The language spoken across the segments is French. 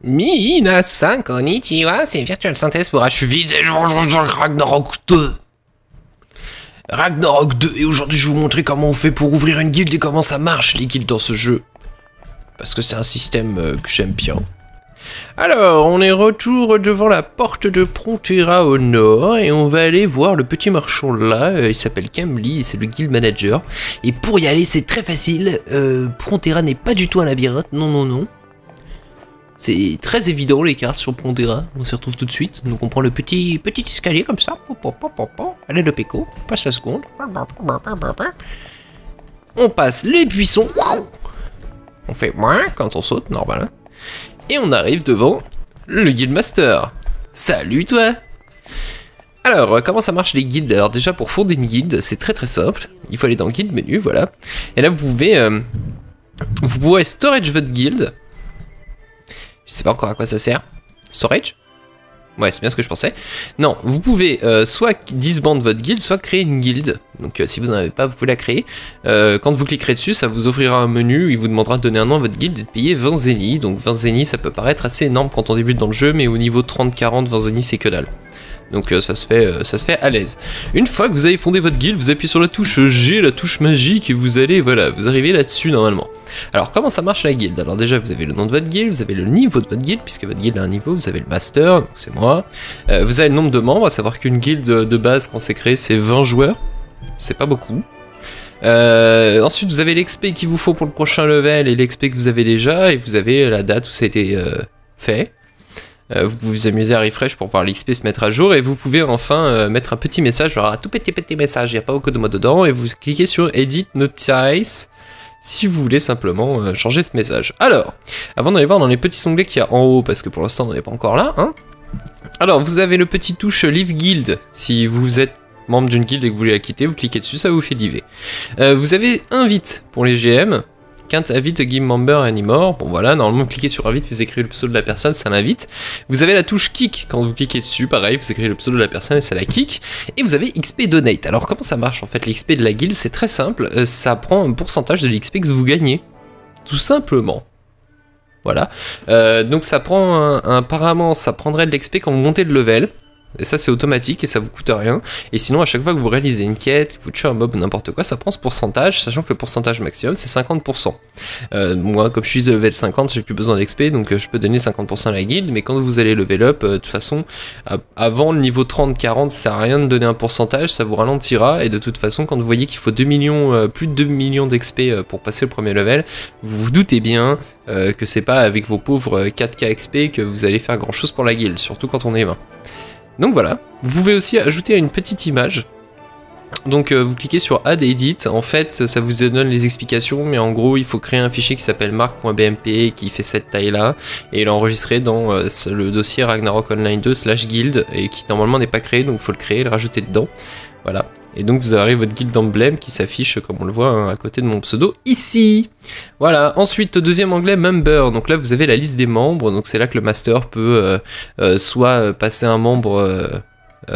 Minasan konnichiwa, c'est Virtual Synthèse pour achever Ragnarok 2. Ragnarok 2, et aujourd'hui je vais vous montrer comment on fait pour ouvrir une guilde et comment ça marche les guildes dans ce jeu. Parce que c'est un système que j'aime bien. Alors, on est retour devant la porte de Prontera au nord, et on va aller voir le petit marchand là, il s'appelle Camly, et c'est le guild manager. Et pour y aller, c'est très facile, Prontera n'est pas du tout un labyrinthe, non. C'est très évident les cartes sur Prontera, on s'y retrouve tout de suite. Donc on prend le petit escalier comme ça, allez le péco, on passe la seconde. On passe les buissons, on fait moins quand on saute, normal. Et on arrive devant le guildmaster. Salut toi! Alors, comment ça marche les guildes? Alors déjà, pour fonder une guilde, c'est très simple. Il faut aller dans guild menu, voilà. Et là, vous pouvez storage votre guilde. Je sais pas encore à quoi ça sert. Storage? Ouais, c'est bien ce que je pensais. Non, vous pouvez soit disband votre guilde, soit créer une guilde. Donc si vous n'en avez pas, vous pouvez la créer. Quand vous cliquerez dessus, ça vous offrira un menu où il vous demandera de donner un nom à votre guilde et de payer 20 zénith. Donc 20 zénith, ça peut paraître assez énorme quand on débute dans le jeu, mais au niveau 30-40, 20 zénith, c'est que dalle. Donc ça se fait à l'aise. Une fois que vous avez fondé votre guilde, vous appuyez sur la touche G, la touche magique, et vous allez, voilà, vous arrivez là-dessus normalement. Alors comment ça marche la guilde? Alors déjà vous avez le nom de votre guilde, vous avez le niveau de votre guilde, puisque votre guilde a un niveau, vous avez le master, donc c'est moi. Vous avez le nombre de membres, à savoir qu'une guilde de base quand c'est créé c'est 20 joueurs, c'est pas beaucoup. Ensuite vous avez l'XP qu'il vous faut pour le prochain level et l'XP que vous avez déjà, et vous avez la date où ça a été fait. Vous pouvez vous amuser à refresh pour voir l'XP se mettre à jour, et vous pouvez enfin mettre un petit message, alors un tout petit message, il n'y a pas beaucoup de mots dedans, et vous cliquez sur Edit Notice si vous voulez simplement changer ce message. Alors, avant d'aller voir dans les petits onglets qu'il y a en haut, parce que pour l'instant on n'est pas encore là, hein. Alors vous avez le petit touche Leave Guild, si vous êtes membre d'une guilde et que vous voulez la quitter, vous cliquez dessus, ça vous fait liver. Vous avez Invite pour les GM, Can't invite a game member anymore. Bon voilà, normalement vous cliquez sur invite, vous écrivez le pseudo de la personne, ça l'invite. Vous avez la touche kick, quand vous cliquez dessus, pareil, vous écrivez le pseudo de la personne et ça la kick. Et vous avez XP donate. Alors comment ça marche en fait l'XP de la guilde? C'est très simple, ça prend un pourcentage de l'XP que vous gagnez. Tout simplement. Voilà. Donc ça prend apparemment, ça prendrait de l'XP quand vous montez le level. Et ça c'est automatique et ça vous coûte rien. Et sinon à chaque fois que vous réalisez une quête, que vous tuez un mob ou n'importe quoi, ça prend ce pourcentage, sachant que le pourcentage maximum c'est 50%. Moi comme je suis level 50, j'ai plus besoin d'XP, donc je peux donner 50% à la guilde, mais quand vous allez level up, de toute façon, avant le niveau 30-40, ça sert à rien de donner un pourcentage, ça vous ralentira, et de toute façon quand vous voyez qu'il faut 2 millions, plus de 2 millions d'XP pour passer le premier level, vous vous doutez bien que c'est pas avec vos pauvres 4K XP que vous allez faire grand chose pour la guilde, surtout quand on est 20. Donc voilà, vous pouvez aussi ajouter une petite image. Donc vous cliquez sur Add Edit, en fait ça vous donne les explications, mais en gros il faut créer un fichier qui s'appelle mark.bmp qui fait cette taille là, et l'enregistrer dans le dossier Ragnarok Online 2 /guild, et qui normalement n'est pas créé, donc il faut le créer et le rajouter dedans. Voilà. Et donc vous avez votre guild emblème qui s'affiche comme on le voit hein, à côté de mon pseudo ici. Voilà, ensuite deuxième onglet member, donc là vous avez la liste des membres, donc c'est là que le master peut soit passer un membre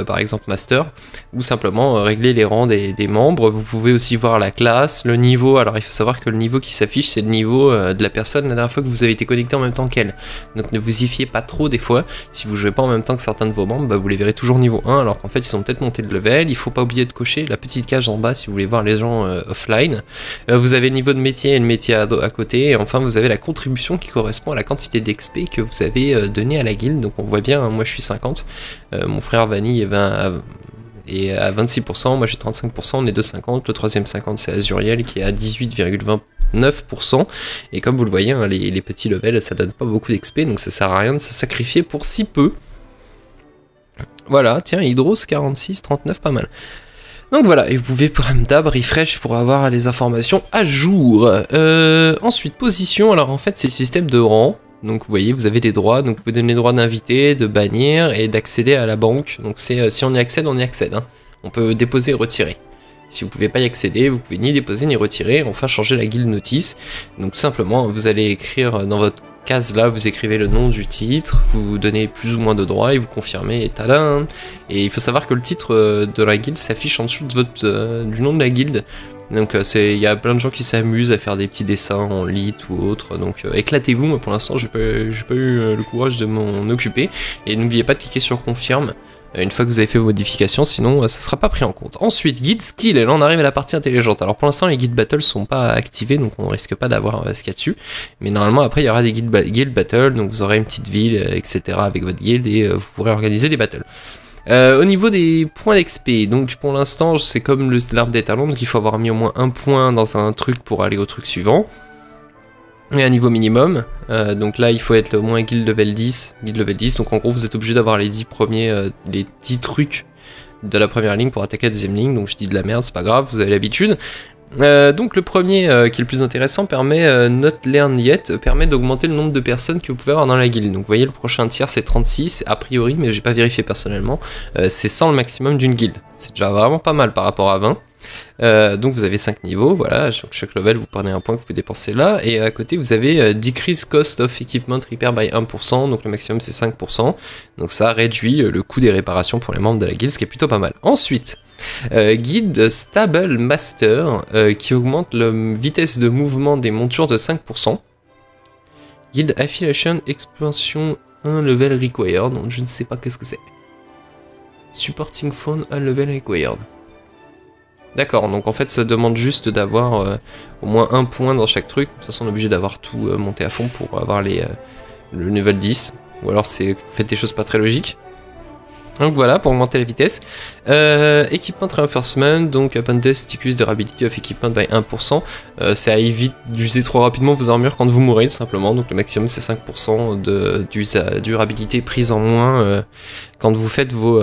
par exemple master, ou simplement régler les rangs des membres. Vous pouvez aussi voir la classe, le niveau. Alors il faut savoir que le niveau qui s'affiche c'est le niveau de la personne la dernière fois que vous avez été connecté en même temps qu'elle, donc ne vous y fiez pas trop des fois. Si vous jouez pas en même temps que certains de vos membres, bah, vous les verrez toujours niveau 1 alors qu'en fait ils sont peut-être montés de level. Il faut pas oublier de cocher la petite cage en bas si vous voulez voir les gens offline. Vous avez le niveau de métier et le métier à côté, et enfin vous avez la contribution qui correspond à la quantité d'XP que vous avez donné à la guilde. Donc on voit bien, hein, moi je suis 50, mon frère Vanny est à 26%, moi j'ai 35%, on est de 50, le troisième 50 c'est Azuriel qui est à 18,29%, et comme vous le voyez, hein, les petits levels ça donne pas beaucoup d'XP, donc ça sert à rien de se sacrifier pour si peu. Voilà, tiens, Hydros 46, 39, pas mal. Donc voilà, et vous pouvez pour tab refresh pour avoir les informations à jour. Ensuite, position, alors en fait c'est le système de rang. Donc vous voyez, vous avez des droits, donc vous pouvez donner le droit d'inviter, de bannir et d'accéder à la banque. Donc c'est si on y accède, on y accède. Hein. On peut déposer et retirer. Si vous pouvez pas y accéder, vous pouvez ni déposer ni retirer. Enfin changer la guild notice. Donc tout simplement, vous allez écrire dans votre case là, vous écrivez le nom du titre, vous donnez plus ou moins de droits et vous confirmez, et tadam. Et il faut savoir que le titre de la guilde s'affiche en dessous de du nom de la guilde. Donc il y a plein de gens qui s'amusent à faire des petits dessins en lit ou autre, donc éclatez-vous. Moi pour l'instant j'ai pas eu le courage de m'en occuper, et n'oubliez pas de cliquer sur confirme une fois que vous avez fait vos modifications, sinon ça sera pas pris en compte. Ensuite, guide skill, et là on arrive à la partie intelligente. Alors pour l'instant les guides battle sont pas activés, donc on risque pas d'avoir ce qu'il y a dessus, mais normalement après il y aura des guild battle, donc vous aurez une petite ville, etc. avec votre guild, et vous pourrez organiser des battles. Au niveau des points d'XP, donc pour l'instant c'est comme l'arbre des talents, donc il faut avoir mis au moins un point dans un truc pour aller au truc suivant. Et un niveau minimum, donc là il faut être au moins guild level 10, donc en gros vous êtes obligé d'avoir les 10 premiers, les 10 trucs de la première ligne pour attaquer la deuxième ligne, donc je dis de la merde, c'est pas grave, vous avez l'habitude. Donc le premier qui est le plus intéressant permet, Not Learn Yet, permet d'augmenter le nombre de personnes que vous pouvez avoir dans la guilde. Donc vous voyez le prochain tiers c'est 36 a priori, mais j'ai pas vérifié personnellement, c'est 100 le maximum d'une guilde. C'est déjà vraiment pas mal par rapport à 20. Donc vous avez 5 niveaux, voilà, sur chaque level vous prenez un point que vous pouvez dépenser là, et à côté vous avez Decrease Cost of Equipment Repair by 1%, donc le maximum c'est 5%, donc ça réduit le coût des réparations pour les membres de la guilde, ce qui est plutôt pas mal. Ensuite, Guide Stable Master, qui augmente la vitesse de mouvement des montures de 5%. Guild Affiliation Expansion 1 Level Required, donc je ne sais pas qu'est-ce que c'est. Supporting Phone 1 Level Required. D'accord, donc en fait ça demande juste d'avoir au moins un point dans chaque truc. De toute façon on est obligé d'avoir tout monté à fond pour avoir le level 10. Ou alors vous faites des choses pas très logiques. Donc voilà, pour augmenter la vitesse. Equipment Reinforcement, donc Abundance Decrease Durability of Equipment by 1%. Ça évite d'user trop rapidement vos armures quand vous mourrez, tout simplement. Donc le maximum c'est 5% de durabilité prise en moins quand vous faites vos...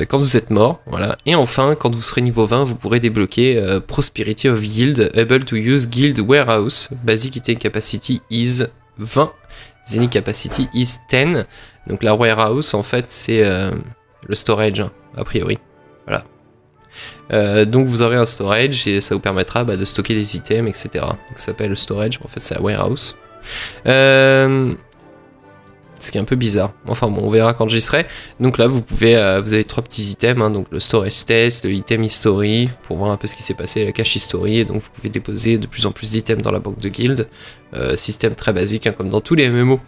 quand vous êtes mort, voilà. Et enfin, quand vous serez niveau 20, vous pourrez débloquer Prosperity of Guild, able to use Guild Warehouse, Basic Eating Capacity is 20, Zenith Capacity is 10. Donc la Warehouse, en fait, c'est le storage, hein, a priori. Voilà. Donc vous aurez un storage et ça vous permettra de stocker des items, etc. Donc ça s'appelle le storage, mais en fait c'est la Warehouse. Ce qui est un peu bizarre. Enfin bon, on verra quand j'y serai. Donc là, vous avez 3 petits items, hein, donc le storage test, le item history, pour voir un peu ce qui s'est passé, la cache history, et donc vous pouvez déposer de plus en plus d'items dans la banque de guild. Système très basique, hein, comme dans tous les MMO.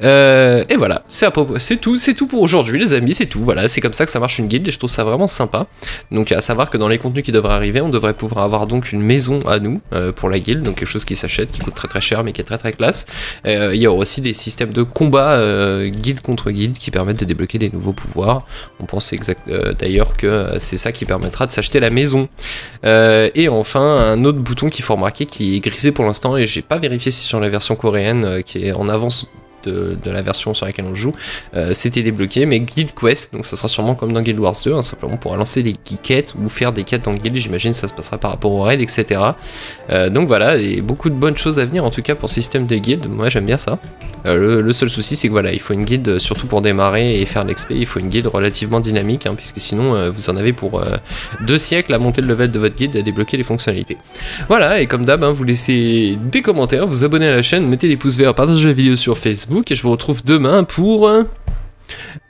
Et voilà, c'est tout pour aujourd'hui les amis, c'est tout. Voilà, c'est comme ça que ça marche une guilde et je trouve ça vraiment sympa. Donc à savoir que dans les contenus qui devraient arriver, on devrait pouvoir avoir donc une maison à nous pour la guilde, donc quelque chose qui s'achète, qui coûte très très cher mais qui est très très classe. Il y aura aussi des systèmes de combat guilde contre guilde qui permettent de débloquer des nouveaux pouvoirs. On pense d'ailleurs que c'est ça qui permettra de s'acheter la maison. Et enfin un autre bouton qu'il faut remarquer qui est grisé pour l'instant et j'ai pas vérifié si sur la version coréenne qui est en avance de la version sur laquelle on joue, c'était débloqué, mais Guild Quest, donc ça sera sûrement comme dans Guild Wars 2, hein, simplement pour lancer des quêtes ou faire des quêtes dans Guild, j'imagine ça se passera par rapport aux raids, etc. Donc voilà, et beaucoup de bonnes choses à venir en tout cas pour ce système de guild, moi j'aime bien ça. Le seul souci c'est que voilà, il faut une guilde, surtout pour démarrer et faire l'XP, il faut une guilde relativement dynamique, hein, puisque sinon vous en avez pour 2 siècles à monter le level de votre guilde et à débloquer les fonctionnalités. Voilà, et comme d'hab, hein, vous laissez des commentaires, vous abonnez à la chaîne, mettez des pouces verts, partagez la vidéo sur Facebook, et je vous retrouve demain pour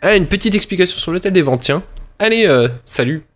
une petite explication sur l'hôtel des ventes, tiens. Allez, salut!